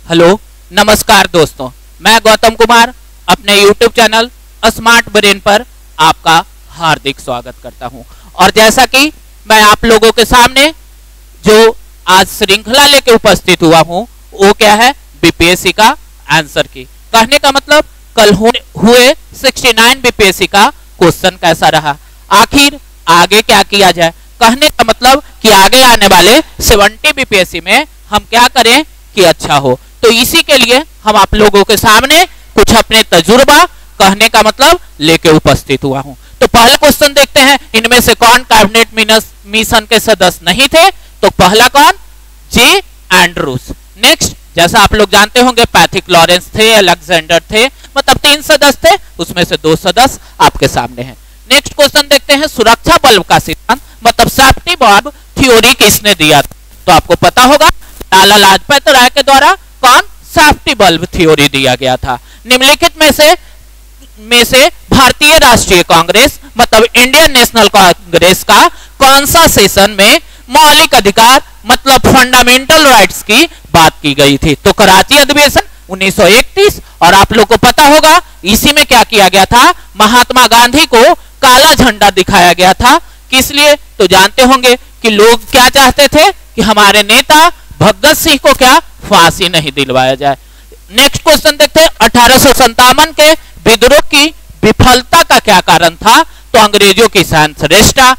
Hello नमस्कार दोस्तों, मैं गौतम कुमार अपने YouTube चैनल स्मार्ट ब्रेन पर आपका हार्दिक स्वागत करता हूं। और जैसा कि मैं आप लोगों के सामने जो आज श्रृंखला लेके उपस्थित हुआ हूं वो क्या है, बीपीएससी का आंसर की। कहने का मतलब कल हुए 69 बीपीएससी का क्वेश्चन कैसा रहा, आखिर आगे क्या किया जाए। कहने का मतलब कि आगे आने वाले 70 बीपीएससी में हम क्या करें कि अच्छा हो। तो इसी के लिए हम आप लोगों के सामने कुछ अपने तजुर्बा कहने का मतलब लेके उपस्थित हुआ हूं। तो पहला क्वेश्चन देखते हैं, इनमें से कौन कैबिनेट मिशन के सदस्य नहीं थे। तो पहला कौन, जे एंड्रूज। नेक्स्ट, जैसा आप लोग जानते होंगे पैथिक लॉरेंस थे, अलेक्जेंडर थे, मतलब 3 सदस्य थे, उसमें से 2 सदस्य आपके सामने हैं। नेक्स्ट क्वेश्चन देखते हैं, सुरक्षा बल्ब का सिद्धांत मतलब सेफ्टी बल्ब थ्योरी किसने दिया था। तो आपको पता होगा लाला लाजपत राय के द्वारा कौन सेफ्टी बल्ब थ्योरी दिया गया था। निम्नलिखित में से भारतीय राष्ट्रीय कांग्रेस मतलब इंडियन नेशनल कांग्रेस का कौन सा सेशन में मौलिक अधिकार मतलब फंडामेंटल राइट्स की बात की गई थी। तो कराची अधिवेशन 1931। और आप लोग को पता होगा इसी में क्या किया गया था, महात्मा गांधी को काला झंडा दिखाया गया था। किस लिए, तो जानते होंगे कि लोग क्या चाहते थे कि हमारे नेता भगत सिंह को क्या फांसी नहीं दिलवाया जाए। नेक्स्ट क्वेश्चन देखते हैं, 1857 के विद्रोह की विफलता का क्या कारण था। तो अंग्रेजों की संश्रेष्ठता।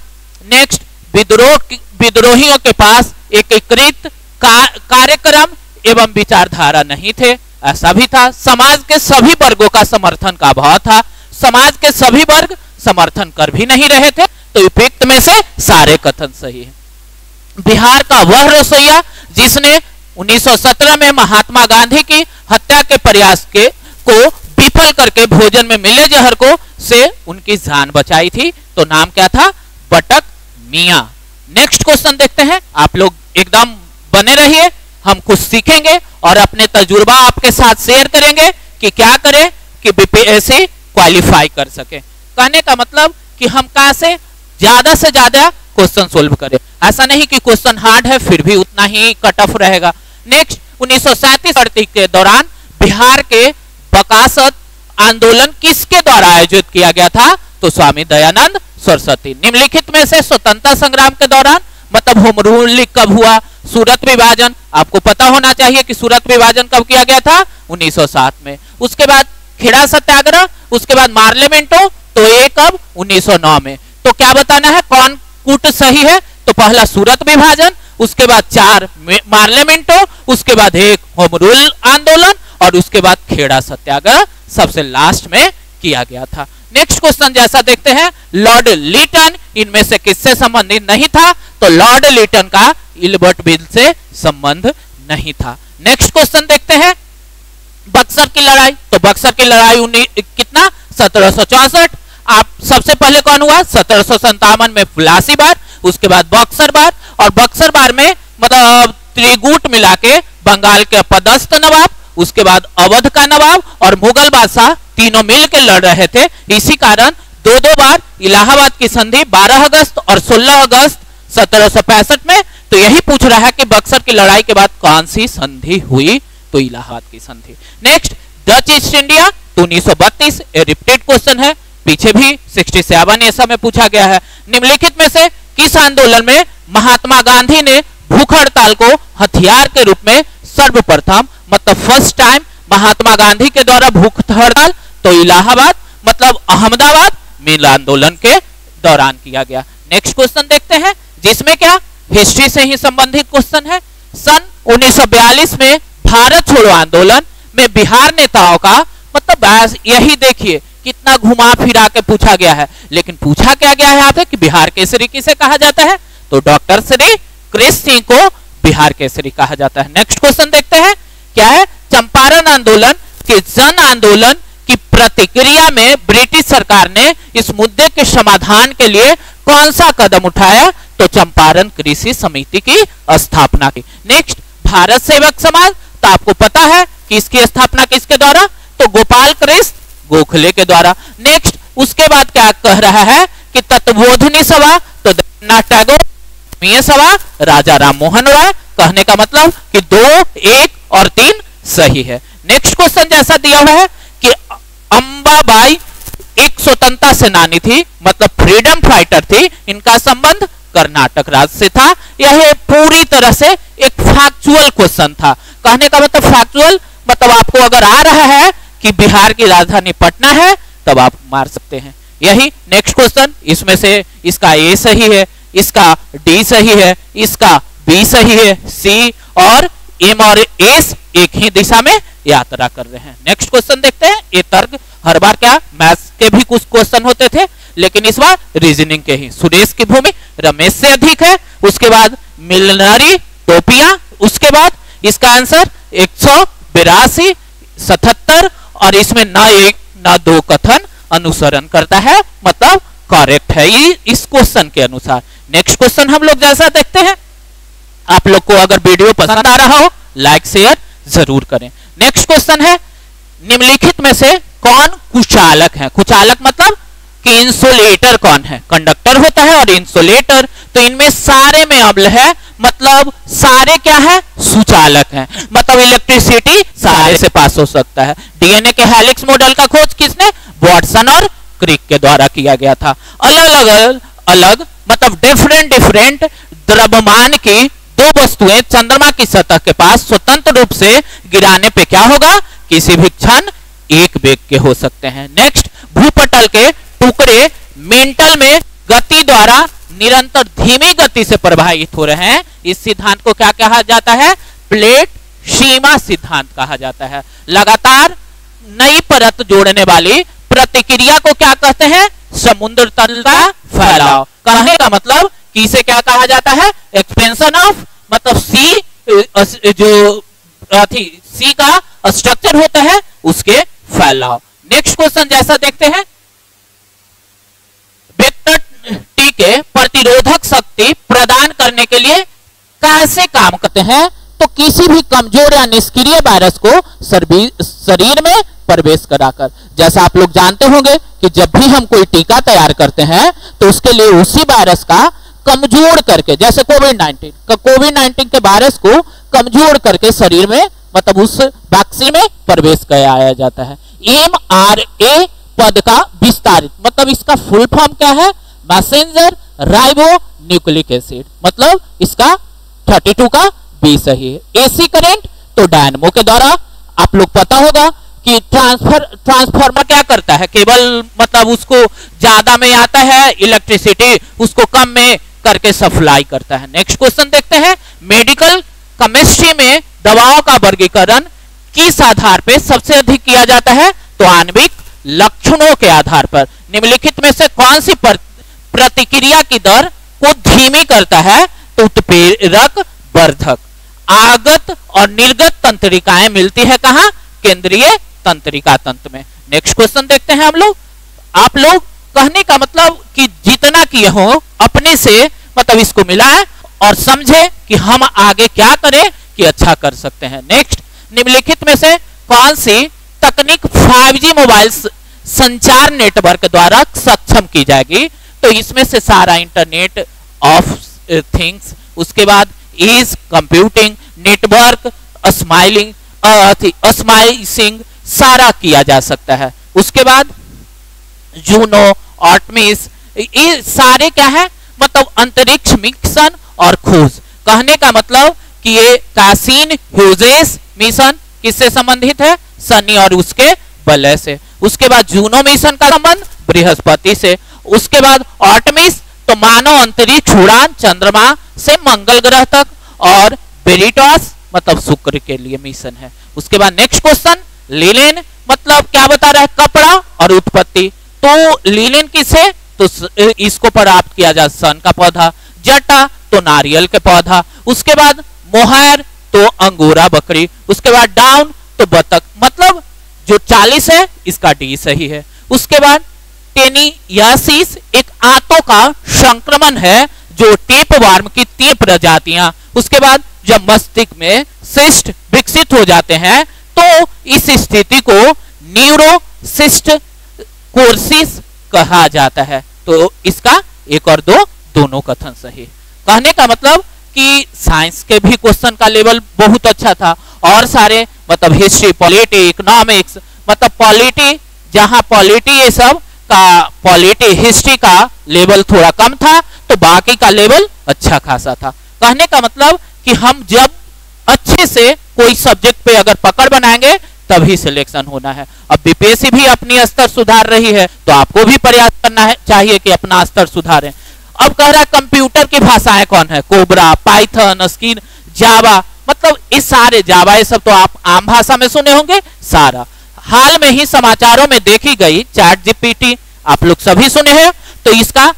नेक्स्ट, विद्रोहियों के पास एकीकृत कार्यक्रम एवं विचारधारा नहीं थे, ऐसा भी था। समाज के सभी वर्गों का समर्थन का अभाव था, समाज के सभी वर्ग समर्थन कर भी नहीं रहे थे। तो उपयुक्त में से सारे कथन सही है। बिहार का वह रसोइया जिसने 1917 में महात्मा गांधी की हत्या के प्रयास को विफल करके भोजन में मिले जहर को से उनकी जान बचाई थी, तो नाम क्या था, बटक मियां। नेक्स्ट क्वेश्चन देखते हैं, आप लोग एकदम बने रहिए, हम कुछ सीखेंगे और अपने तजुर्बा आपके साथ शेयर करेंगे कि क्या करें कि बीपीएससी क्वालिफाई कर सके। कहने का मतलब कि हम कहां से ज्यादा क्वेश्चन सोल्व करें, ऐसा नहीं कि क्वेश्चन हार्ड है फिर भी उतना ही कट ऑफ रहेगा। नेक्स्ट, 1937 के दौरान बिहार के बकासत आंदोलन किसके द्वारा आयोजित किया गया था। तो स्वामी दयानंद सरस्वती। निम्नलिखित में से स्वतंत्रता संग्राम के दौरान मतलब होम रूल कब हुआ, सूरत विभाजन आपको पता होना चाहिए कि सूरत विभाजन कब किया गया था, 1907 में। उसके बाद खेड़ा सत्याग्रह, उसके बाद मार्लेमेंटो, तो ये कब, 1909 में। तो क्या बताना है, कौन कूट सही है। तो पहला सूरत विभाजन, उसके बाद 4 मार्लेमेंटो, उसके बाद 1 होम रूल आंदोलन और उसके बाद खेड़ा सत्याग्रह सबसे लास्ट में किया गया था। नेक्स्ट क्वेश्चन जैसा देखते हैं, लॉर्ड लिटन इनमें से किससे संबंधित नहीं था। तो लॉर्ड लिटन का इल्बर्ट बिल से संबंध नहीं था। नेक्स्ट क्वेश्चन देखते हैं, बक्सर की लड़ाई। तो बक्सर की लड़ाई कितना, 1764। आप सबसे पहले कौन हुआ, 1757 में प्लासी बार, उसके बाद बक्सर बार। और बक्सर बार में मतलब त्रिगुट मिला के बंगाल के पदस्थ नवाब, उसके बाद अवध का नवाब और मुगल बादशाह तीनों मिल के लड़ रहे थे। इसी कारण 2-2 बार इलाहाबाद की संधि 12 अगस्त और 16 अगस्त 1765 में। तो यही पूछ रहा है कि बक्सर की लड़ाई के बाद कौन सी संधि हुई, तो इलाहाबाद की संधि। नेक्स्ट, डच ईस्ट इंडिया, तो 1932 रिपीटेड क्वेश्चन है, पीछे भी 67 ऐसा में पूछा गया है। निम्नलिखित में से किस आंदोलन में महात्मा गांधी ने भूख हड़ताल को हथियार के रूप में सर्वप्रथम मतलब फर्स्ट टाइम महात्मा गांधी के द्वारा भूख हड़ताल, तो इलाहाबाद मतलब अहमदाबाद मिल आंदोलन के दौरान किया गया। नेक्स्ट क्वेश्चन देखते हैं, जिसमें क्या हिस्ट्री से ही संबंधित क्वेश्चन है। सन 1942 में भारत छोड़ो आंदोलन में बिहार नेताओं का मतलब यही देखिए कितना घुमा फिरा के पूछा गया है, लेकिन पूछा क्या गया है यहाँ पे कि बिहार केसरी किसे कहा जाता है। तो डॉक्टर श्री कृष्ण सिंह को बिहार केसरी कहा जाता है। नेक्स्ट क्वेश्चन देखते हैं, क्या है, चंपारण आंदोलन के जन आंदोलन की प्रतिक्रिया में ब्रिटिश सरकार ने इस मुद्दे के समाधान के लिए कौन सा कदम उठाया। तो चंपारण कृषि समिति की स्थापना की। नेक्स्ट, भारत सेवक समाज, तो आपको पता है कि इसकी स्थापना किसके द्वारा, तो गोपाल कृष्ण गोखले के द्वारा। नेक्स्ट, उसके बाद क्या कह रहा है कि तत्वबोधिनी सभा, तो देवेंद्रनाथ टैगोर, सभा राजा राम मोहन राय। कहने का मतलब कि 2, 1 और 3 सही है। नेक्स्ट क्वेश्चन जैसा दिया हुआ है कि अंबाबाई एक स्वतंत्रता सेनानी थी, मतलब फ्रीडम फाइटर थी, इनका संबंध कर्नाटक राज्य से था। यह पूरी तरह से एक फैक्चुअल क्वेश्चन था। कहने का मतलब फैक्चुअल मतलब आपको अगर आ रहा है कि बिहार की राजधानी पटना है तब आप मार सकते हैं। यही नेक्स्ट क्वेश्चन, इसमें से इसका ए सही है, इसका डी सही है, इसका बी सही है, सी और एम और एस एक ही दिशा में यात्रा कर रहे हैं। नेक्स्ट क्वेश्चन देखते हैं। ये तर्क हर बार क्या मैथ्स के भी कुछ क्वेश्चन होते थे, लेकिन इस बार रीजनिंग के ही। सुरेश की भूमि रमेश से अधिक है, उसके बाद मिलनारी टोपियां, उसके बाद इसका आंसर 182, 77 और इसमें ना एक ना दो कथन अनुसरण करता है, मतलब करेक्ट है ये इस क्वेश्चन के अनुसार। नेक्स्ट क्वेश्चन हम लोग जैसा देखते हैं। आप लोग को अगर वीडियो पसंद आ रहा हो लाइक शेयर जरूर करें। नेक्स्ट क्वेश्चन है निम्नलिखित में से कौन कुचालक है? कुचालक मतलब कि इंसुलेटर कौन है? कंडक्टर होता है और इंसुलेटर, तो इनमें सारे में अम्ल है, मतलब सारे क्या है? सुचालक हैं, मतलब इलेक्ट्रिसिटी सारे से पास हो सकता है। डीएनए के हेलिक्स मॉडल का खोज किसने? वाटसन और क्रिक के द्वारा किया गया था। अलग अलग मतलब डिफरेंट द्रव्यमान की दो वस्तुएं चंद्रमा की सतह के पास स्वतंत्र रूप से गिराने पे क्या होगा? किसी भी क्षण एक वेग के हो सकते हैं। नेक्स्ट, भूपटल के टुकड़े मेंटल में गति द्वारा निरंतर धीमी गति से प्रभावित हो रहे हैं। इस सिद्धांत को क्या कहा जाता है? प्लेट सीमा सिद्धांत कहा जाता है। लगातार नई परत जोड़ने वाली प्रतिक्रिया को क्या कहते हैं? समुद्र तल का फैलाव। कहने का मतलब कि इसे क्या कहा जाता है? एक्सपेंशन ऑफ, मतलब सी जो सी का स्ट्रक्चर होता है उसके फैलाव। नेक्स्ट क्वेश्चन जैसा देखते हैं। वेक्टर टी के प्रतिरोधक शक्ति प्रदान करने के लिए कैसे काम करते हैं? तो किसी भी कमजोर या निष्क्रिय वायरस को शरीर में प्रवेश कराकर। जैसा आप लोग जानते होंगे कि जब भी हम कोई टीका तैयार करते हैं तो उसके लिए उसी वायरस का कमजोर करके, जैसे कोविड-19 के वायरस को कमजोर करके शरीर में, मतलब उस वैक्सीन में प्रवेश कराया जाता है। mRNA पद का विस्तारित, मतलब इसका फुल फॉर्म क्या है? मैसेंजर राइबो न्यूक्लिक एसिड, मतलब इसका 32 का बी सही है। एसी करंट तो डायनेमो के द्वारा, आप लोग पता होगा कि ट्रांसफार्मर क्या करता है? केवल मतलब उसको ज्यादा में आता है इलेक्ट्रिसिटी, उसको कम में करके सप्लाई करता है। नेक्स्ट क्वेश्चन देखते हैं। मेडिकल केमिस्ट्री में दवाओं का वर्गीकरण किस आधार पे सबसे अधिक किया जाता है? तो आणविक लक्षणों के आधार पर। निम्नलिखित में से कौन सी प्रतिक्रिया की दर को धीमी करता है? तो उत्प्रेरक वर्धक। आगत और निर्गत तंत्रिकाएं मिलती है कहां? केंद्रीय तंत्रिका तंत्र में। नेक्स्ट क्वेश्चन देखते हैं हम लोग। आप लोग कहने का मतलब कि जितना किए हो अपने से, मतलब इसको मिला है और समझे कि हम आगे क्या करें कि अच्छा कर सकते हैं। नेक्स्ट, निम्नलिखित में से कौन सी तकनीक 5G मोबाइल संचार नेटवर्क द्वारा सक्षम की जाएगी? तो इसमें से सारा इंटरनेट ऑफ थिंग्स, उसके बाद इज कंप्यूटिंग, नेटवर्क स्माइसिंग सारा किया जा सकता है। उसके बाद जूनो, आर्टेमिस, ये सारे क्या है? मतलब अंतरिक्ष मिशन और खोज। कहने का मतलब कि ये कैसीन ह्यूजेस मिशन किससे संबंधित है? शनि और उसके वलय से। उसके बाद जूनो मिशन का संबंध बृहस्पति से। उसके बाद आर्टेमिस तो मानव अंतरिक्ष उड़ान चंद्रमा से मंगल ग्रह तक, और वेरिटास मतलब शुक्र के लिए मिशन है। उसके बाद नेक्स्ट क्वेश्चन, लिनेन मतलब क्या बता रहा है? कपड़ा और उत्पत्ति। तो लिनेन किसे? तो इसको प्राप्त किया जा सन का पौधा। जटा तो नारियल के पौधा। उसके बाद मोहायर तो अंगूरा बकरी। उसके बाद डाउन तो बतख, मतलब जो 40 है इसका डी सही है। उसके बाद टेनियासिस एक आंतों का संक्रमण है जो टेप वार्म की 3 प्रजातियां। उसके बाद जब मस्तिष्क में सिस्ट विकसित हो जाते हैं तो इस स्थिति को न्यूरोसिस्ट कोर्सिस कहा जाता है। तो इसका 1 और 2 दोनों कथन सही। कहने का मतलब कि साइंस के भी क्वेश्चन का लेवल बहुत अच्छा था और सारे मतलब हिस्ट्री, पॉलिटी, इकोनॉमिक्स, मतलब पॉलिटी, जहां पॉलिटी ये सब का पॉलिटी हिस्ट्री का लेवल थोड़ा कम था तो बाकी का लेवल अच्छा खासा था। कहने का मतलब कि हम जब अच्छे से कोई सब्जेक्ट पे अगर पकड़ बनाएंगे तभी सिलेक्शन होना है। अब बीपीएससी भी अपनी स्तर सुधार रही है तो आपको भी प्रयास करना है चाहिए कि अपना स्तर सुधारें। अब कह रहा है कंप्यूटर की भाषाएं कौन है, कोबरा, पाइथन, स्किन, जावा, मतलब इस सारे जावा ये सब तो आप आम भाषा में सुने होंगे सारा। हाल में ही समाचारों में देखी गई चैट जीपीटी आप लोग सभी सुने हैं, तो इसका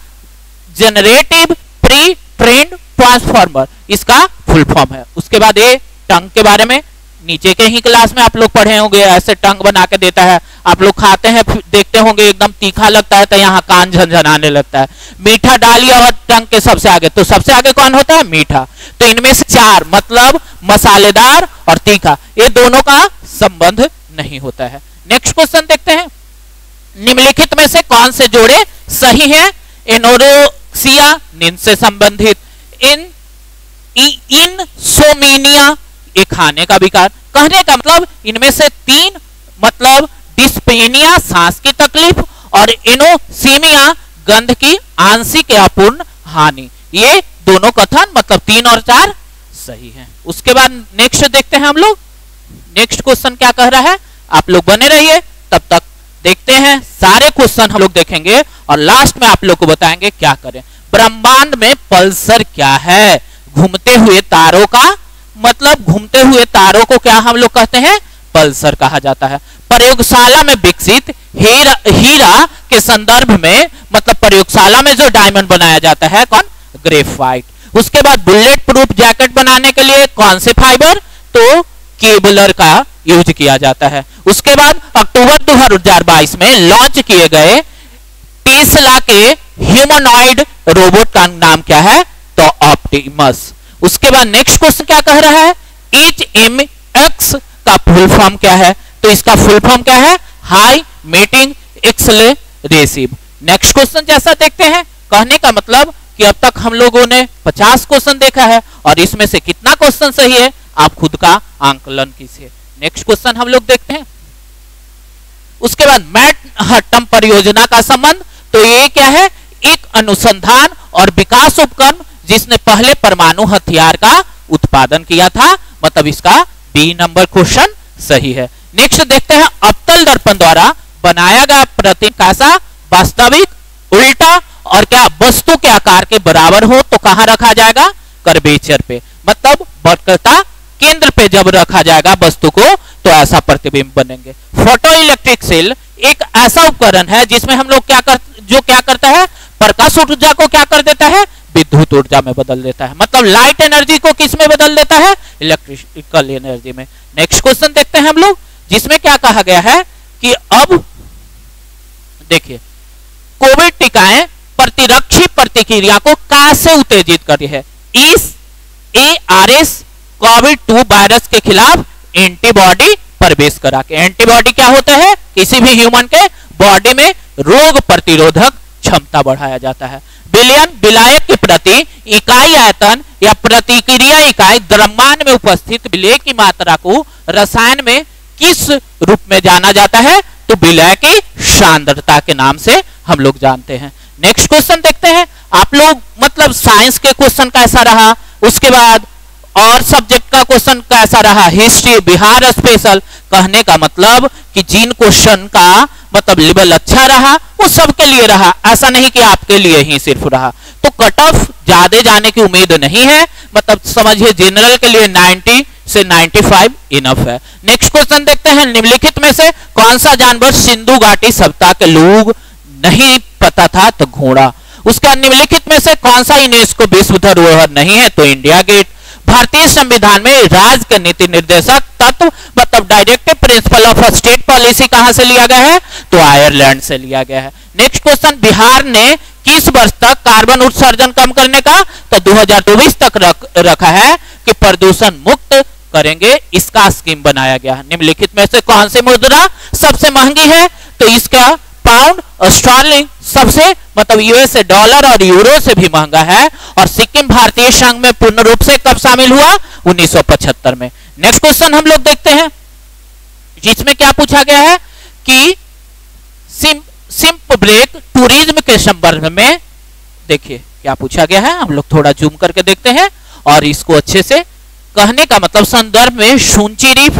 जनरेटिव प्री ट्रेंड ट्रांसफॉर्मर इसका फुल फॉर्म है। उसके बाद ये टंग के बारे में नीचे के ही क्लास में आप लोग पढ़े होंगे, ऐसे टंग बना के देता है, आप लोग खाते हैं देखते होंगे एकदम तीखा लगता है तो यहाँ कान झनझनाने लगता है। मीठा डालिए और टंग के सबसे आगे, तो सबसे आगे कौन होता है, मीठा। तो इनमें से चार मतलब मसालेदार और तीखा, ये दोनों का संबंध नहीं होता है। नेक्स्ट क्वेश्चन देखते हैं, निम्नलिखित में से कौन से जोड़े सही है। एनोरेक्सिया नींद से संबंधित, इंसोमेनिया ये खाने का विकार। कहने का मतलब इनमें से तीन मतलब डिस्पेनिया सांस की तकलीफ और एनोसीमिया गंध की आंशिक या पूर्ण हानि, ये दोनों कथन मतलब 3 और 4 सही हैं। उसके बाद नेक्स्ट देखते हैं हम लोग, नेक्स्ट क्वेश्चन क्या कह रहा है, आप लोग बने रहिए, तब तक देखते हैं सारे क्वेश्चन हम लोग देखेंगे और लास्ट में आप लोग को बताएंगे क्या करें। ब्रह्मांड में पल्सर क्या है, घूमते हुए तारों का मतलब घूमते हुए तारों को क्या हम लोग कहते हैं, पल्सर कहा जाता है। प्रयोगशाला में विकसित हीरा के संदर्भ में मतलब प्रयोगशाला में जो डायमंड बनाया जाता है कौन, ग्रेफाइट। उसके बाद बुलेट प्रूफ जैकेट बनाने के लिए कौन से फाइबर, तो केबलर का यूज किया जाता है। उसके बाद अक्टूबर 2022 में लॉन्च किए गए टेस्ला के ह्यूमनॉइड रोबोट का नाम क्या है, तो ऑप्टिमस। उसके बाद नेक्स्ट क्वेश्चन क्या कह रहा है, HMX का फुल फॉर्म क्या है, तो इसका फुल फॉर्म क्या है, हाई मीटिंग एक्सेलरेसिव। नेक्स्ट क्वेश्चन जैसा देखते हैं, कहने का मतलब कि अब तक हम लोगों ने 50 क्वेश्चन देखा है और इसमें से कितना क्वेश्चन सही है आप खुद का आंकलन कीजिए। नेक्स्ट क्वेश्चन हम लोग देखते हैं। उसके बाद मैनहट्टन परियोजना का संबंध, तो ये क्या है, एक अनुसंधान और विकास उपक्रम जिसने पहले परमाणु हथियार का उत्पादन किया था, मतलब इसका बी नंबर क्वेश्चन सही है। नेक्स्ट देखते हैं, अवतल दर्पण द्वारा बनाया गया प्रतिबिंब कैसा, वास्तविक, उल्टा और क्या वस्तु के आकार के बराबर हो तो कहां रखा जाएगा, कर्वेचर पे, मतलब वक्रता केंद्र पे जब रखा जाएगा वस्तु को तो ऐसा प्रतिबिंब बनेंगे। फोटो इलेक्ट्रिक सेल एक ऐसा उपकरण है जिसमें हम लोग क्या करता है, प्रकाश ऊर्जा को क्या कर देता है, विद्युत ऊर्जा में बदल देता है, मतलब लाइट एनर्जी को किस में बदल देता है, इलेक्ट्रिकल एनर्जी में। नेक्स्ट क्वेश्चन देखते हैं हम लोग, जिसमें क्या कहा गया है कि अब देखिए कोविड टीकाएं प्रतिरक्षी प्रतिक्रिया को कैसे उत्तेजित करती है। इस ARS कोविड-2 वायरस के खिलाफ एंटीबॉडी प्रवेश करा के, एंटीबॉडी क्या होता है, किसी भी ह्यूमन के बॉडी में रोग प्रतिरोधक क्षमता बढ़ाया जाता है। विलयन विलायक के प्रति इकाई आयतन या प्रतिक्रिया इकाई द्रव्यमान में उपस्थित विलय की मात्रा को रसायन में किस रूप में जाना जाता है, तो विलय की सांद्रता के नाम से हम लोग जानते हैं। नेक्स्ट क्वेश्चन देखते हैं, आप लोग मतलब साइंस के क्वेश्चन कैसा रहा, उसके बाद और सब्जेक्ट का क्वेश्चन कैसा रहा, हिस्ट्री, बिहार स्पेशल। कहने का मतलब कि जिन क्वेश्चन का मतलब लेवल अच्छा रहा वो सबके लिए रहा, ऐसा नहीं कि आपके लिए ही सिर्फ रहा। तो कट ऑफ ज्यादा जाने की उम्मीद नहीं है, मतलब समझिए जनरल के लिए 90 से 95 इनफ है। नेक्स्ट क्वेश्चन देखते हैं, निम्नलिखित में से कौन सा जानवर सिंधु घाटी सभ्यता के लोग नहीं पता था, तो घोड़ा। उसका निम्नलिखित में से कौन सा यूनेस्को विश्व धरोहर नहीं है, तो इंडिया गेट। भारतीय संविधान में राज्य के नीति निर्देशक तत्व मतलब directive principle of state policy कहां से लिया गया है, तो आयरलैंड से लिया गया है। नेक्स्ट क्वेश्चन, बिहार ने किस वर्ष तक कार्बन उत्सर्जन कम करने का, तो 2024 तक रखा है कि प्रदूषण मुक्त करेंगे, इसका स्कीम बनाया गया है। निम्नलिखित में से कौन सी मुद्रा सबसे महंगी है, तो इसका पाउंड स्टर्लिंग सबसे मतलब यूएसए डॉलर और यूरो से भी महंगा है। और सिक्किम भारतीय संघ में पूर्ण रूप से कब शामिल हुआ? 1975 में। नेक्स्ट क्वेश्चन हम लोग देखते हैं, जिसमें क्या पूछा गया है कि सिम्प ब्रेक टूरिज्म के संदर्भ में देखिए क्या पूछा गया है। हम लोग थोड़ा जूम करके देखते हैं और इसको अच्छे से कहने का मतलब संदर्भ में सुंची रीफ,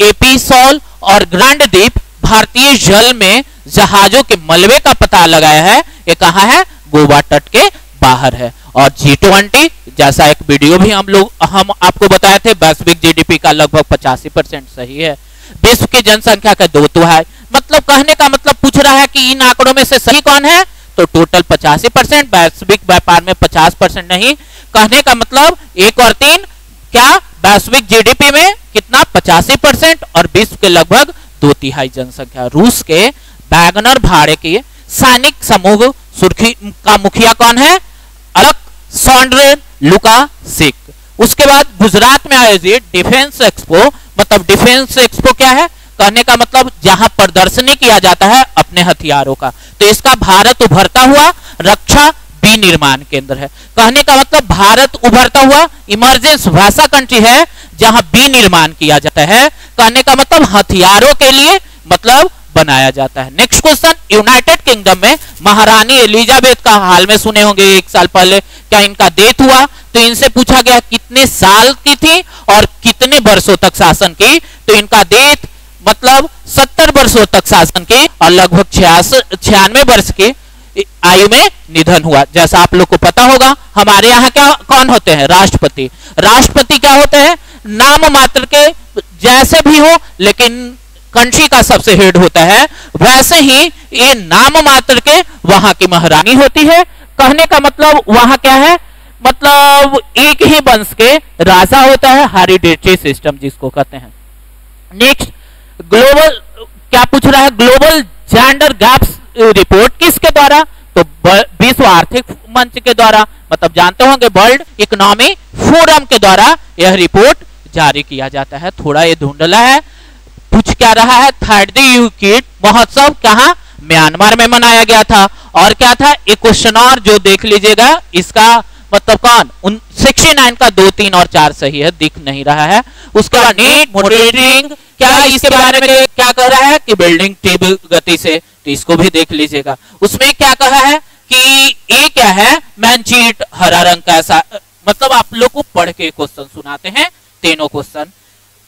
एपिसोल और ग्रैंड द्वीप भारतीय जल में जहाजों के मलबे का पता लगाया है। ये कहाँ है? गोवा तट के बाहर है। और G20 जैसा एक वीडियो भी हम आपको बताए थे, वैश्विक जीडीपी का लगभग 85% सही है। विश्व की जनसंख्या का 2/3, मतलब कहने का मतलब पूछ रहा है कि इन आंकड़ों में से सही कौन है? तो टोटल 85%, वैश्विक व्यापार में 50% नहीं। कहने का मतलब 1 और 3 क्या वैश्विक जीडीपी में कितना? 85% और विश्व के लगभग 2/3 जनसंख्या। रूस के वैगनर भाड़े के सैनिक समूह सुर्खी का मुखिया कौन है? Alexander Lukashenko. उसके बाद गुजरात में आयोजित डिफेंस एक्सपो, मतलब डिफेंस एक्सपो क्या है? कहने का मतलब जहां प्रदर्शनी किया जाता है अपने हथियारों का। तो इसका भारत उभरता हुआ रक्षा विनिर्माण केंद्र है। कहने का मतलब भारत उभरता हुआ इमरजेंस भाषा कंट्री है जहां विनिर्माण किया जाता है। कहने का मतलब हथियारों के लिए मतलब बनाया जाता है। नेक्स्ट क्वेश्चन, यूनाइटेड किंगडम में महारानी एलिजाबेथ का हाल में सुने होंगे 1 साल पहले क्या इनका डेथ हुआ? तो इनसे पूछा गया कितने साल की थी और कितने वर्षों तक शासन की? तो इनका डेथ मतलब 70 वर्षों तक शासन की और लगभग 96 वर्ष की आयु में निधन हुआ। जैसा आप लोग को पता होगा हमारे यहाँ क्या कौन होते हैं? राष्ट्रपति। राष्ट्रपति क्या होते हैं? नाम मात्र के जैसे भी हो लेकिन कंट्री का सबसे हेड होता है, वैसे ही ये नाम मात्र के वहां की महारानी होती है। कहने का मतलब वहां क्या है? मतलब एक ही वंश के राजा होता है, हेरिडिटरी सिस्टम जिसको कहते हैं। नेक्स्ट, ग्लोबल क्या पूछ रहा है? ग्लोबल जेंडर गैप्स रिपोर्ट किसके द्वारा? तो विश्व आर्थिक मंच के द्वारा, मतलब जानते होंगे वर्ल्ड इकोनॉमी फोरम के द्वारा यह रिपोर्ट जारी किया जाता है। थोड़ा ये धुंधला है। पूछ क्या रहा है? 3rd यूकिड महोत्सव कहाँ? म्यांमार में मनाया गया था। और क्या था? एक क्वेश्चन और जो देख लीजिएगा, इसका मतलब कौन? 69 का 2, 3 और 4 सही है, दिख नहीं रहा है। उसके बाद नीट मॉनिटरिंग क्या इसके बारे में क्या कह रहा है कि बिल्डिंग तीव्र गति से, तो इसको भी देख लीजिएगा। उसमें क्या कहा है कि ये क्या है? मैनचीट हरा रंग का ऐसा, मतलब आप लोग को पढ़ के क्वेश्चन सुनाते हैं तीनों क्वेश्चन।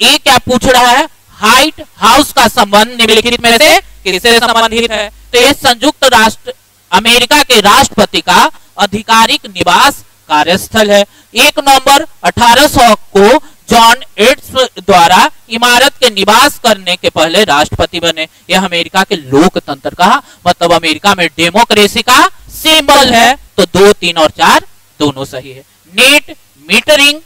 ये क्या पूछ रहा है? व्हाइट हाउस का संबंध निम्नलिखित में से किससे संबंधित है? तो ये संयुक्त राष्ट्र अमेरिका के राष्ट्रपति का आधिकारिक निवास कार्यस्थल है। 1 नवंबर 1800 को जॉन एड्स द्वारा इमारत के निवास करने के पहले राष्ट्रपति बने। यह अमेरिका के लोकतंत्र का मतलब अमेरिका में डेमोक्रेसी का सिंबल है। तो 2, 3 और 4 दोनों सही है। नेट मीटरिंग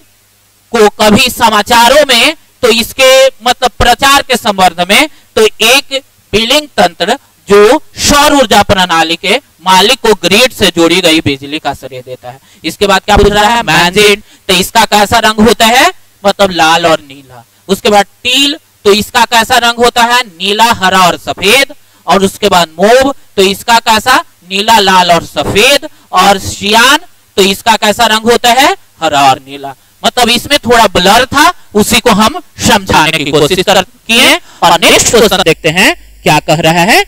को कभी समाचारों में तो इसके मतलब प्रचार के संबंध में तो एक बिलिंग तंत्र जो सौर ऊर्जा प्रणाली के मालिक को ग्रिड से जोड़ी गई बिजली का श्रेय देता है। इसके बाद क्या पूछ रहा है? मैंजिन, तो इसका कैसा रंग होता है? मतलब लाल और नीला। उसके बाद टील, तो इसका कैसा रंग होता है? नीला, हरा और सफेद। और उसके बाद मोव, तो इसका कैसा? नीला, लाल और सफेद। और सियान, तो इसका कैसा रंग होता है? हरा और नीला। मतलब इसमें थोड़ा ब्लर था, उसी को हम समझाने की कोशिश किए। और नेक्स्ट क्वेश्चन देखते हैं क्या कह रहा है।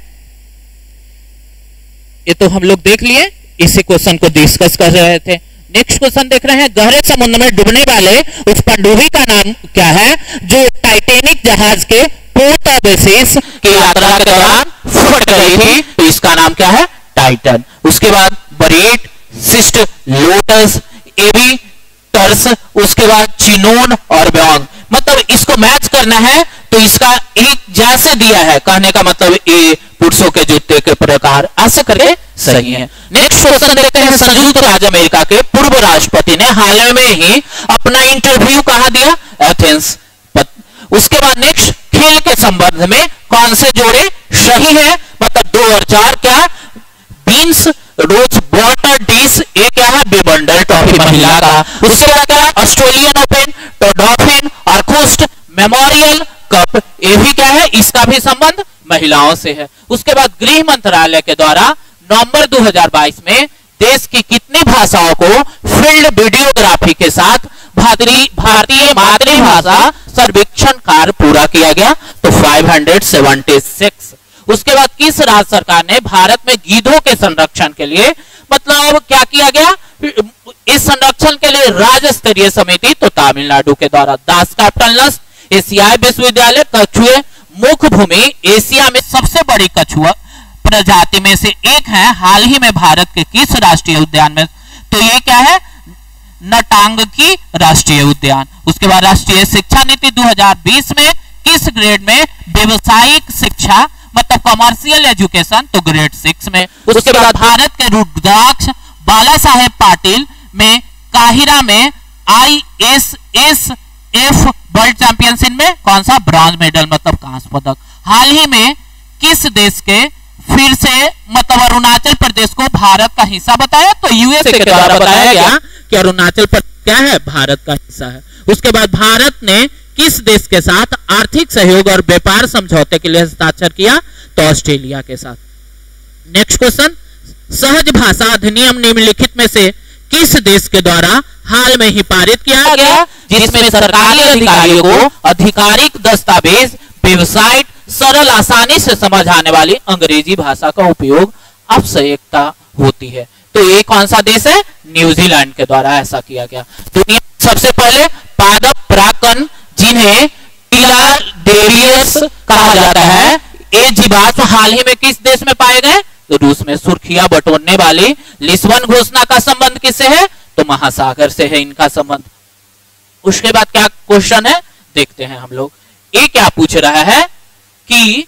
ये तो हम लोग देख लिए, इसी क्वेश्चन को डिस्कस कर रहे थे। नेक्स्ट क्वेश्चन देख रहे हैं, गहरे समुद्र में डूबने वाले उस पनडुब्बी का नाम क्या है जो टाइटैनिक जहाज के पोर्ट बेसिस की यात्रा के दौरान फट गई थी? तो इसका नाम क्या है? टाइटन। उसके बाद बरेट, सिस्ट, लोटस, एवी टर्स, उसके बाद चिनोन और ब्योंग। मतलब इसको मैच करना है तो इसका एक जैसे दिया है, कहने का मतलब ये पुरुषों के जूते के प्रकार ऐसे करके सही है। नेक्स्ट क्वेश्चन देखते हैं, संयुक्त राज्य अमेरिका के पूर्व राष्ट्रपति ने हाल में ही अपना इंटरव्यू कहां दिया? एथेंस। उसके बाद नेक्स्ट, खेल के संबंध में कौन से जोड़े सही है? मतलब 2 और 4 क्या? बीन्स रोज वाटर डिश, ये क्या है? विंबलडन ट्रॉफी महिला का। उसके बाद क्या? ऑस्ट्रेलियन ओपन, डॉल्फिन और कोस्ट मेमोरियल कप, ये भी क्या है? इसका भी संबंध महिलाओं से है। उसके बाद गृह मंत्रालय के द्वारा नवंबर 2022 में देश की कितनी भाषाओं को फील्ड वीडियोग्राफी के साथ भारतीय मातृभाषा सर्वेक्षण कार्य पूरा किया गया? तो 576। उसके बाद किस राज्य सरकार ने भारत में गीधों के संरक्षण के लिए मतलब क्या किया गया? इस संरक्षण के लिए राज्य स्तरीय समिति तो तमिलनाडु के द्वारा। दास कैपिटल नस्ट एशियाई विश्वविद्यालय कछुए मुख्य भूमि एशिया में सबसे बड़ी कछुआ प्रजाति में से एक है। हाल ही में भारत के किस राष्ट्रीय उद्यान में? तो ये क्या है? नटांगकी राष्ट्रीय उद्यान। उसके बाद राष्ट्रीय शिक्षा नीति 2020 में किस ग्रेड में व्यवसायिक शिक्षा मतलब कमर्शियल एजुकेशन? तो ग्रेड 6 में। उसके बाद भारत के रुद्राक्ष बाला साहेब पाटिल में काहिरा में ISSF वर्ल्ड चैंपियनशिप में कौन सा? ब्रॉन्ज मेडल मतलब कांस्य पदक। हाल ही में किस देश के फिर से मतलब अरुणाचल प्रदेश को भारत का हिस्सा बताया? तो यूएसए के द्वारा बताया गया कि अरुणाचल प्रदेश क्या है? भारत का हिस्सा है। उसके बाद भारत ने किस देश के साथ आर्थिक सहयोग और व्यापार समझौते के लिए हस्ताक्षर किया? तो ऑस्ट्रेलिया के साथ। नेक्स्ट क्वेश्चन, सहज भाषा अधिनियम निम्नलिखित में से किस देश के द्वारा हाल में ही पारित किया गया? जिसमें सरकारी अधिकारियों को आधिकारिक दस्तावेज, वेबसाइट, सरल आसानी से समझ आने वाली अंग्रेजी भाषा का उपयोग आवश्यकता होती है। तो ये कौन सा देश है? न्यूजीलैंड के द्वारा ऐसा किया गया। दुनिया में सबसे पहले पादप परागकण जिन्हें फिलाडेलियस कहा जाता है, ये जीवाश्म हाल ही में किस देश में पाए गए? तो रूस में। सुर्खियां बटोरने वाली लिस्बन घोषणा का संबंध किससे है? तो महासागर से है इनका संबंध। उसके बाद क्या क्वेश्चन है देखते हैं हम लोग। ये क्या पूछ रहा है कि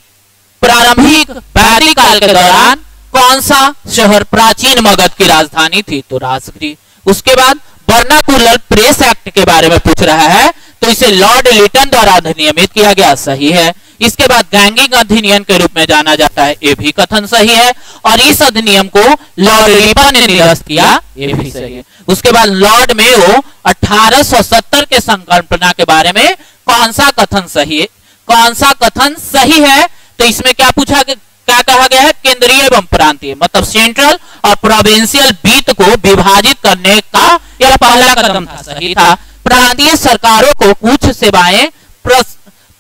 प्रारंभिक वैदिक काल के दौरान कौन सा शहर प्राचीन मगध की राजधानी थी? तो राजगृह। उसके बाद वर्नाकुलर प्रेस एक्ट के बारे में पूछ रहा है, तो इसे लॉर्ड लिटन द्वारा अधिनियमित किया गया, सही है। इसके बाद गैंगिंग अधिनियम के रूप में जाना जाता है, ये भी कथन सही है। और इस अधिनियम को लॉर्ड लिपन ने निरस्त किया, ये भी सही है। उसके बाद लॉर्ड मेयो 1870 के संकल्पना के बारे में कौन सा कथन सही है? कौन सा कथन सही है? तो इसमें क्या पूछा, क्या कहा गया है? केंद्रीय एवं प्रांतीय मतलब सेंट्रल और प्रोविंशियल वित्त को विभाजित करने का यह पहला कदम था, सही था। प्रांतीय सरकारों को कुछ सेवाएं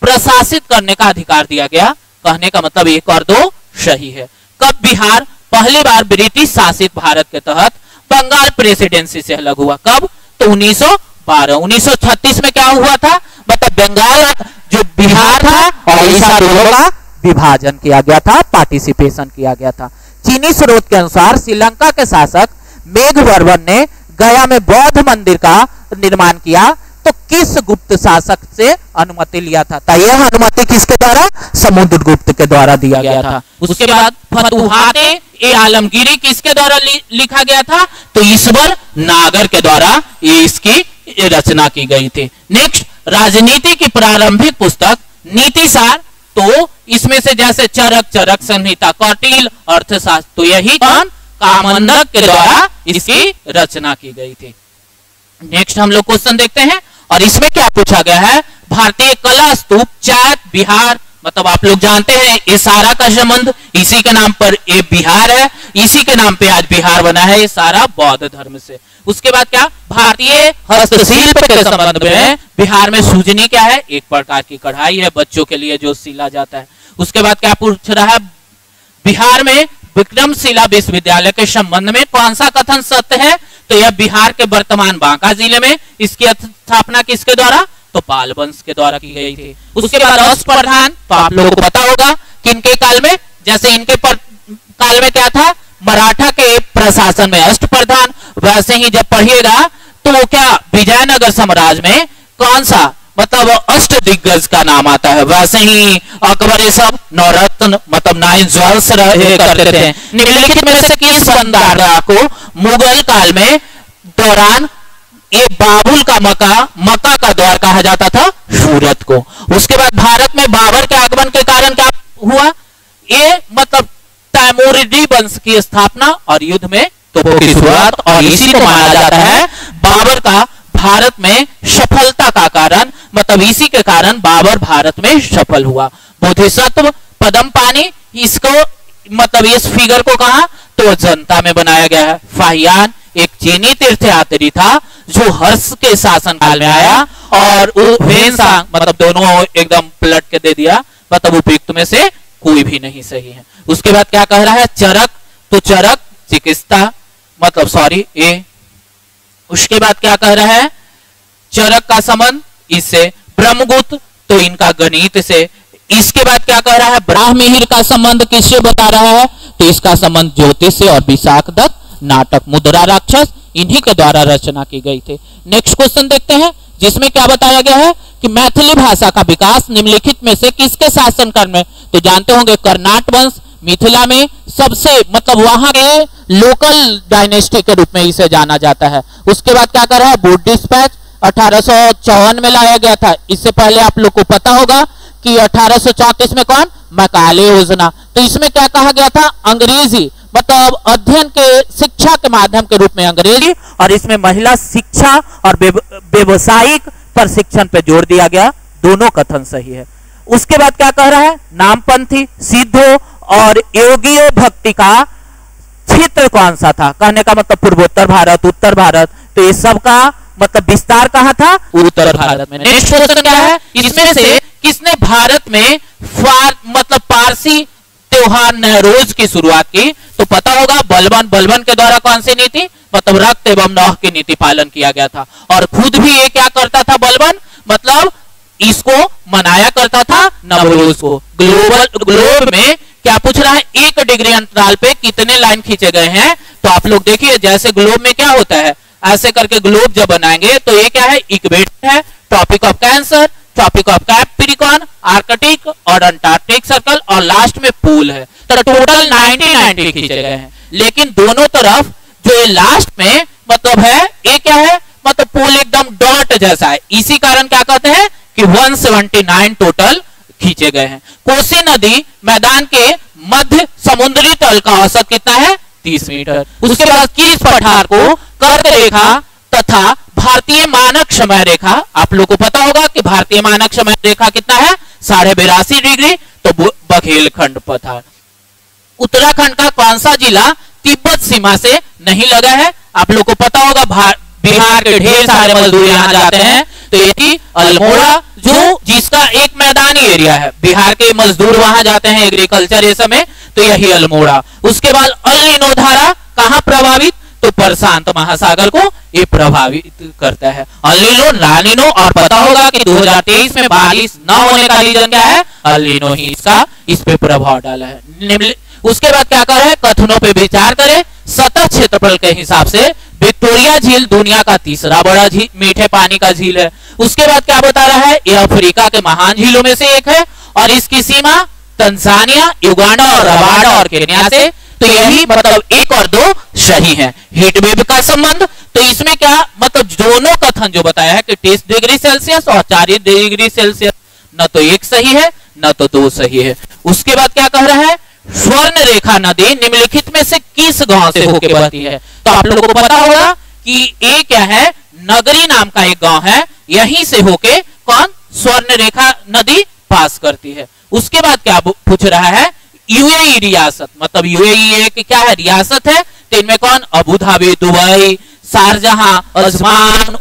प्रशासित करने का अधिकार दिया गया, कहने का मतलब 1 और 2 सही है। कब बिहार पहली बार ब्रिटिश शासित भारत के तहत बंगाल प्रेसिडेंसी से अलग हुआ? कब? तो 1912। 1936 में क्या हुआ था? मतलब बंगाल जो बिहार था और उड़ीसा दोनों का विभाजन किया गया था, पार्टिसिपेशन किया गया था। चीनी स्रोत के अनुसार श्रीलंका के शासक मेघवर्मन ने गया में बौद्ध मंदिर का निर्माण किया, तो किस गुप्त शासक से अनुमति लिया था? तो यह अनुमति किसके द्वारा? समुद्रगुप्त के द्वारा दिया गया था। उसके बाद फतुहात-ए आलमगीरी किसके द्वारा लिखा गया था? तो ईश्वर नागर के द्वारा ये इसकी रचना की गई थी। नेक्स्ट, राजनीति की प्रारंभिक पुस्तक नीतिसार, तो इसमें से जैसे चरक संहिता, कौटिल्य अर्थशास्त्र, तो यही कौन? कामंडक के द्वारा इसकी रचना की गई थी। नेक्स्ट हम लोग क्वेश्चन देखते हैं और इसमें क्या पूछा गया है? भारतीय कला स्तूप चैत बिहार, मतलब आप लोग जानते हैं ये सारा का संबंध इसी के नाम पर ये बिहार है, इसी के नाम पे आज बिहार बना है, ये सारा बौद्ध धर्म से। उसके बाद क्या? भारतीय हस्तशिल्प के संबंध में बिहार में सूजनी क्या है? एक प्रकार की कढ़ाई है बच्चों के लिए जो सिला जाता है। उसके बाद क्या पूछ रहा है? बिहार में विक्रमशिला विश्वविद्यालय के संबंध में कौन सा कथन सत्य है? तो यह बिहार के वर्तमान बांका जिले में, इसकी स्थापना किसके द्वारा? तो पाल वंश के द्वारा की गई थी। उसके बाद अष्टप्रधान, तो आप लोगों को पता होगा कि इनके काल में, जैसे इनके काल में क्या था? मराठा के प्रशासन में अष्टप्रधान, वैसे ही जब पढ़िएगा तो वो क्या विजयनगर साम्राज्य में कौन सा मतलब अष्ट दिग्गज का नाम आता है, वैसे ही अकबर ये सब नवरत्न मतलब 9 ज्वेल्स रहे करते थे। निम्नलिखित में से किस बंदरगाह को मुगल काल में दौरान ये बाबुल का मक्का का द्वार कहा जाता था? सूरत को। उसके बाद भारत में बाबर के आगमन के कारण क्या हुआ? ये मतलब तैमूरिडी वंश की स्थापना और युद्ध में तोपों की शुरुआत, और इसी को माना जाता है बाबर का भारत में सफलता का कारण, मतलब इसी के कारण बाबर भारत में सफल हुआ। बोधिसत्व पदमपानी, इसको मतलब इस फिगर को कहा तो वो जनता में बनाया गया है। फाहियान एक चीनी तीर्थयात्री था जो हर्ष के शासन काल में आया और वेनसांग मतलब दोनों एकदम पलट के दे दिया, मतलब उपयुक्त में से कोई भी नहीं सही है। उसके बाद क्या कह रहा है, चरक, तो चरक चिकित्सा मतलब सॉरी ए। उसके बाद क्या कह रहा है, चरक का संबंध इससे, ब्रह्मगुप्त तो इनका गणित से। इसके बाद क्या कह रहा है, ब्राह्ममिहिर का संबंध किससे बता रहा है, तो इसका संबंध ज्योतिष से और विशाख दत्त नाटक मुद्रा राक्षस इन्हीं के द्वारा रचना की गई थी। नेक्स्ट क्वेश्चन देखते हैं जिसमें क्या बताया गया है कि मैथिली भाषा का विकास निम्नलिखित में से किसके शासनकाल में, तो जानते होंगे कर्नाट वंश मिथिला में सबसे मतलब वहां के लोकल डायनेस्टी के रूप में इसे जाना जाता है। उसके बाद क्या कर रहा है, बोर्ड डिस्पैच 1854 में लाया गया था। इससे पहले आप लोग को पता होगा कि 1834 में कौन, मैकाले योजना, तो इसमें क्या कहा गया था, अंग्रेजी मतलब अध्ययन के शिक्षा के माध्यम के रूप में अंग्रेजी, और इसमें महिला शिक्षा और व्यवसायिक प्रशिक्षण पे जोर दिया गया। दोनों कथन सही है। उसके बाद क्या कह रहा है, नामपंथी, सिद्धो और योगियों भक्ति का क्षेत्र कौन सा था, कहने का मतलब पूर्वोत्तर भारत, उत्तर भारत, तो ये सब का मतलब विस्तार कहाँ था, उत्तर भारत में। नेक्स्ट क्वेश्चन क्या है, इसमें से किसने भारत में मतलब पारसी त्योहार नवरोज की शुरुआत की, तो पता होगा बलबन। बलबन के द्वारा कौन सी नीति, मतलब रक्त एवं नौह की नीति पालन किया गया था। और खुद भी ये क्या करता था बलबन, मतलब इसको मनाया करता था नवरोज को। ग्लोब में क्या पूछ रहा है, 1 डिग्री अंतराल पे कितने लाइन खींचे गए हैं, तो आप लोग देखिए जैसे ग्लोब में क्या होता है, ऐसे करके ग्लोब जब बनाएंगे तो ये क्या है, इक्वेटर है, Tropic of Cancer, Tropic of Capricorn, Arctic और अंटार्कटिक सर्कल, और लास्ट में पोल है। तो टोटल 90 खींचे गए हैं, लेकिन दोनों तरफ जो ये लास्ट में मतलब है ये क्या है, मतलब पोल एकदम डॉट जैसा है, इसी कारण क्या कहते हैं कि 179 टोटल खींचे गए हैं। कोसी नदी मैदान के मध्य समुद्री तल का औसत कितना है, 30 मीटर। उसके बाद किस पठार को कर्क रेखा तथा भारतीय मानक समय रेखा, आप लोग को पता होगा कि भारतीय मानक समय रेखा कितना है, 82.5 डिग्री, तो बघेलखंड पठार। उत्तराखंड का कौन सा जिला तिब्बत सीमा से नहीं लगा है, आप लोग को पता होगा बिहार के ढेर सारे मजदूर यहाँ जाते हैं, तो ये अल्मोड़ा जो जिसका एक मैदानी एरिया है, बिहार के मजदूर वहां जाते हैं एग्रीकल्चर ये समय, तो यही अल्मोड़ा। उसके बाद अल नीनो धारा कहां प्रभावित, तो प्रशांत महासागर को ये प्रभावित करता है। अल नीनो, ला नीनो, और पता होगा कि 2023 में बारिश न होने का रीजन क्या है, अल नीनो ही इसका इस पे प्रभाव डाला है। उसके बाद क्या कर रहे हैं, कथनों पे विचार करें। सतह क्षेत्रफल के हिसाब से विक्टोरिया झील दुनिया का तीसरा बड़ा झील, मीठे पानी का झील है। उसके बाद क्या बता रहा है, यह अफ्रीका के महान झीलों में से एक है और इसकी सीमा तंजानिया, युगांडा और रवांडा और केन्या से, तो यही मतलब 1 और 2 सही है। हीट वेव का संबंध, तो इसमें क्या मतलब दोनों कथन जो बताया है कि 30 डिग्री सेल्सियस और 40 डिग्री सेल्सियस, न तो 1 सही है न तो 2 सही है। उसके बाद क्या कह रहा है, स्वर्ण रेखा नदी निम्नलिखित में से किस गांव से होकर बहती है, तो आप लोगों को पता होगा कि ये क्या है, नगरी नाम का एक गांव है, यहीं से होके कौन, स्वर्ण रेखा नदी पास करती है। उसके बाद क्या पूछ रहा है, यूएई रियासत, मतलब यूएई एक क्या है, रियासत है, तो इनमें कौन, अबू धाबी, दुबई, शारजहां, अजमान,